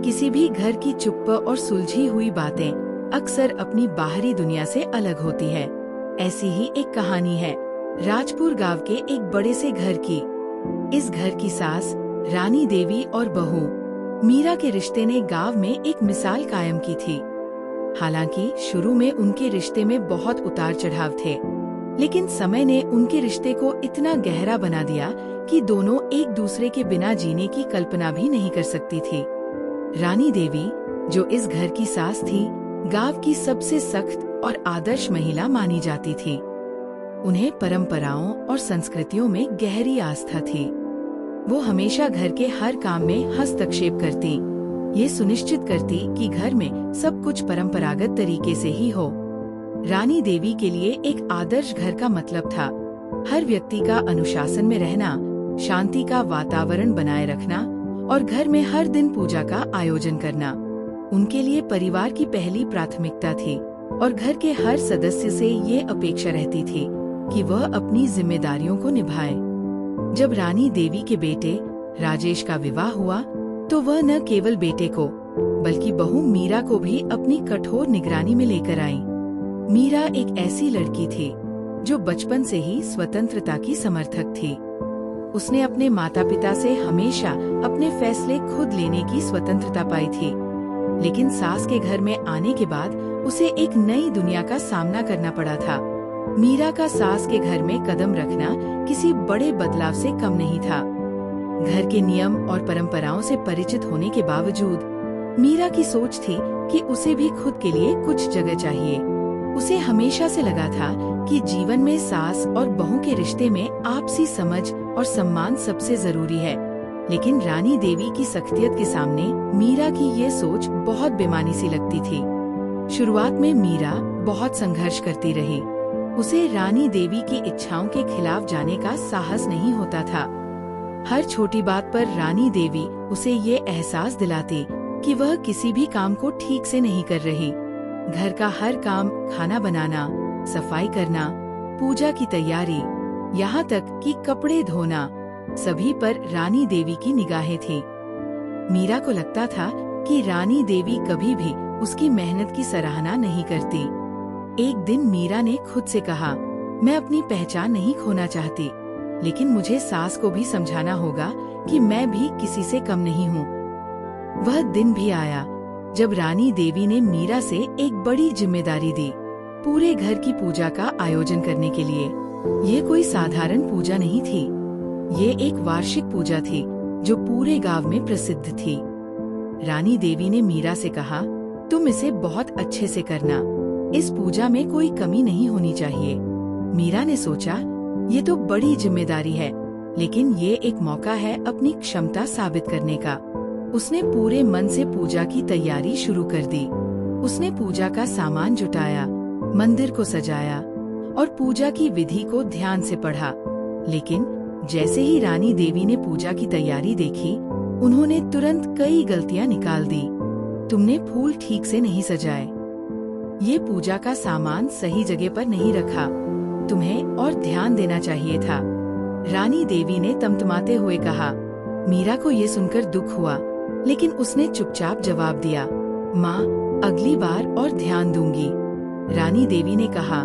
किसी भी घर की चुप्प और सुलझी हुई बातें अक्सर अपनी बाहरी दुनिया से अलग होती है। ऐसी ही एक कहानी है राजपुर गांव के एक बड़े से घर की। इस घर की सास रानी देवी और बहू मीरा के रिश्ते ने गांव में एक मिसाल कायम की थी। हालांकि शुरू में उनके रिश्ते में बहुत उतार चढ़ाव थे, लेकिन समय ने उनके रिश्ते को इतना गहरा बना दिया कि दोनों एक दूसरे के बिना जीने की कल्पना भी नहीं कर सकती थी। रानी देवी, जो इस घर की सास थी, गांव की सबसे सख्त और आदर्श महिला मानी जाती थी। उन्हें परंपराओं और संस्कृतियों में गहरी आस्था थी। वो हमेशा घर के हर काम में हस्तक्षेप करती, ये सुनिश्चित करती कि घर में सब कुछ परंपरागत तरीके से ही हो। रानी देवी के लिए एक आदर्श घर का मतलब था हर व्यक्ति का अनुशासन में रहना, शांति का वातावरण बनाए रखना और घर में हर दिन पूजा का आयोजन करना। उनके लिए परिवार की पहली प्राथमिकता थी और घर के हर सदस्य से ये अपेक्षा रहती थी कि वह अपनी जिम्मेदारियों को निभाए। जब रानी देवी के बेटे राजेश का विवाह हुआ तो वह न केवल बेटे को बल्कि बहू मीरा को भी अपनी कठोर निगरानी में लेकर आई। मीरा एक ऐसी लड़की थी जो बचपन से ही स्वतंत्रता की समर्थक थी। उसने अपने माता पिता से हमेशा अपने फैसले खुद लेने की स्वतंत्रता पाई थी, लेकिन सास के घर में आने के बाद उसे एक नई दुनिया का सामना करना पड़ा था। मीरा का सास के घर में कदम रखना किसी बड़े बदलाव से कम नहीं था। घर के नियम और परंपराओं से परिचित होने के बावजूद मीरा की सोच थी कि उसे भी खुद के लिए कुछ जगह चाहिए। उसे हमेशा से लगा था कि जीवन में सास और बहू के रिश्ते में आपसी समझ और सम्मान सबसे जरूरी है, लेकिन रानी देवी की सख्तियत के सामने मीरा की ये सोच बहुत बेमानी सी लगती थी। शुरुआत में मीरा बहुत संघर्ष करती रही। उसे रानी देवी की इच्छाओं के खिलाफ जाने का साहस नहीं होता था। हर छोटी बात पर रानी देवी उसे ये एहसास दिलाती कि वह किसी भी काम को ठीक से नहीं कर रही। घर का हर काम, खाना बनाना, सफाई करना, पूजा की तैयारी, यहाँ तक कि कपड़े धोना, सभी पर रानी देवी की निगाहें थी। मीरा को लगता था कि रानी देवी कभी भी उसकी मेहनत की सराहना नहीं करती। एक दिन मीरा ने खुद से कहा, मैं अपनी पहचान नहीं खोना चाहती, लेकिन मुझे सास को भी समझाना होगा कि मैं भी किसी से कम नहीं हूँ। वह दिन भी आया जब रानी देवी ने मीरा से एक बड़ी जिम्मेदारी दी, पूरे घर की पूजा का आयोजन करने के लिए। ये कोई साधारण पूजा नहीं थी, ये एक वार्षिक पूजा थी जो पूरे गांव में प्रसिद्ध थी। रानी देवी ने मीरा से कहा, तुम इसे बहुत अच्छे से करना, इस पूजा में कोई कमी नहीं होनी चाहिए। मीरा ने सोचा, ये तो बड़ी जिम्मेदारी है, लेकिन ये एक मौका है अपनी क्षमता साबित करने का। उसने पूरे मन से पूजा की तैयारी शुरू कर दी। उसने पूजा का सामान जुटाया, मंदिर को सजाया और पूजा की विधि को ध्यान से पढ़ा। लेकिन जैसे ही रानी देवी ने पूजा की तैयारी देखी, उन्होंने तुरंत कई गलतियां निकाल दी। तुमने फूल ठीक से नहीं सजाए, ये पूजा का सामान सही जगह पर नहीं रखा, तुम्हें और ध्यान देना चाहिए था। रानी देवी ने तमतमाते हुए कहा। मीरा को ये सुनकर दुख हुआ, लेकिन उसने चुपचाप जवाब दिया, माँ, अगली बार और ध्यान दूंगी। रानी देवी ने कहा,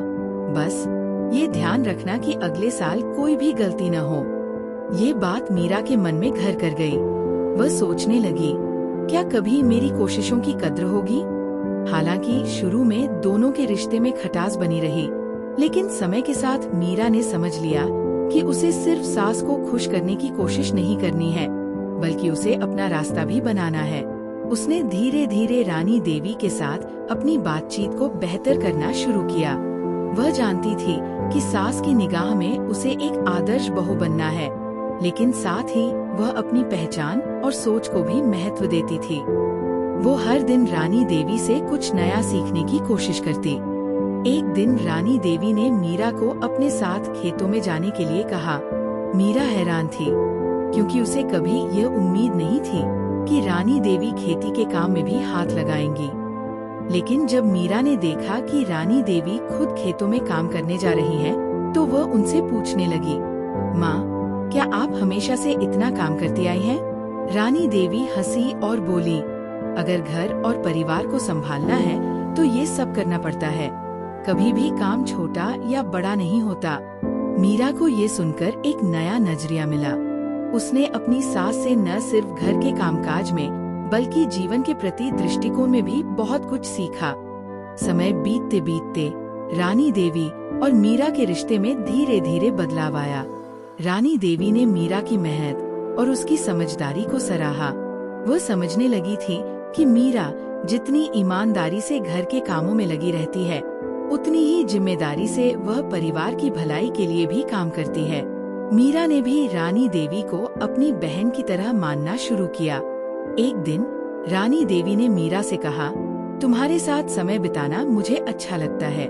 बस ये ध्यान रखना कि अगले साल कोई भी गलती न हो। ये बात मीरा के मन में घर कर गई। वह सोचने लगी, क्या कभी मेरी कोशिशों की कद्र होगी? हालांकि शुरू में दोनों के रिश्ते में खटास बनी रही, लेकिन समय के साथ मीरा ने समझ लिया कि उसे सिर्फ सास को खुश करने की कोशिश नहीं करनी है, बल्कि उसे अपना रास्ता भी बनाना है। उसने धीरे धीरे रानी देवी के साथ अपनी बातचीत को बेहतर करना शुरू किया। वह जानती थी कि सास की निगाह में उसे एक आदर्श बहू बनना है, लेकिन साथ ही वह अपनी पहचान और सोच को भी महत्व देती थी। वो हर दिन रानी देवी से कुछ नया सीखने की कोशिश करती। एक दिन रानी देवी ने मीरा को अपने साथ खेतों में जाने के लिए कहा। मीरा हैरान थी, क्योंकि उसे कभी ये उम्मीद नहीं थी कि रानी देवी खेती के काम में भी हाथ लगाएंगी। लेकिन जब मीरा ने देखा कि रानी देवी खुद खेतों में काम करने जा रही हैं, तो वह उनसे पूछने लगी, माँ, क्या आप हमेशा से इतना काम करती आई हैं? रानी देवी हंसी और बोली, अगर घर और परिवार को संभालना है तो ये सब करना पड़ता है। कभी भी काम छोटा या बड़ा नहीं होता। मीरा को ये सुनकर एक नया नजरिया मिला। उसने अपनी सास से न सिर्फ घर के कामकाज में बल्कि जीवन के प्रति दृष्टिकोण में भी बहुत कुछ सीखा। समय बीतते बीतते रानी देवी और मीरा के रिश्ते में धीरे धीरे बदलाव आया। रानी देवी ने मीरा की मेहनत और उसकी समझदारी को सराहा। वह समझने लगी थी कि मीरा जितनी ईमानदारी से घर के कामों में लगी रहती है, उतनी ही जिम्मेदारी से वह परिवार की भलाई के लिए भी काम करती है। मीरा ने भी रानी देवी को अपनी बहन की तरह मानना शुरू किया। एक दिन रानी देवी ने मीरा से कहा, तुम्हारे साथ समय बिताना मुझे अच्छा लगता है।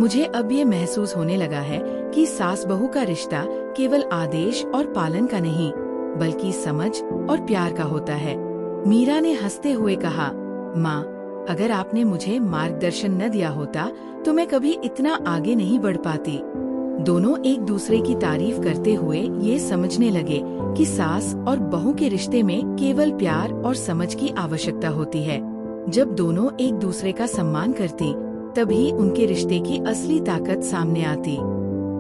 मुझे अब ये महसूस होने लगा है कि सास बहू का रिश्ता केवल आदेश और पालन का नहीं, बल्कि समझ और प्यार का होता है। मीरा ने हंसते हुए कहा, माँ, अगर आपने मुझे मार्गदर्शन न दिया होता तो मैं कभी इतना आगे नहीं बढ़ पाती। दोनों एक दूसरे की तारीफ करते हुए ये समझने लगे कि सास और बहू के रिश्ते में केवल प्यार और समझ की आवश्यकता होती है। जब दोनों एक दूसरे का सम्मान करती, तभी उनके रिश्ते की असली ताकत सामने आती।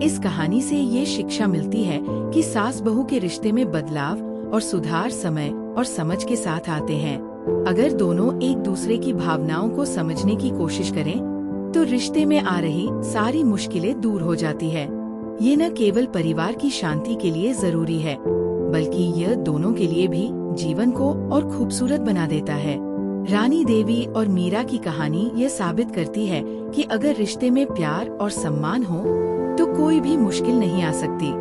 इस कहानी से ये शिक्षा मिलती है कि सास बहू के रिश्ते में बदलाव और सुधार समय और समझ के साथ आते हैं। अगर दोनों एक दूसरे की भावनाओं को समझने की कोशिश करें, तो रिश्ते में आ रही सारी मुश्किलें दूर हो जाती है। ये न केवल परिवार की शांति के लिए जरूरी है, बल्कि यह दोनों के लिए भी जीवन को और खूबसूरत बना देता है। रानी देवी और मीरा की कहानी ये साबित करती है कि अगर रिश्ते में प्यार और सम्मान हो, तो कोई भी मुश्किल नहीं आ सकती।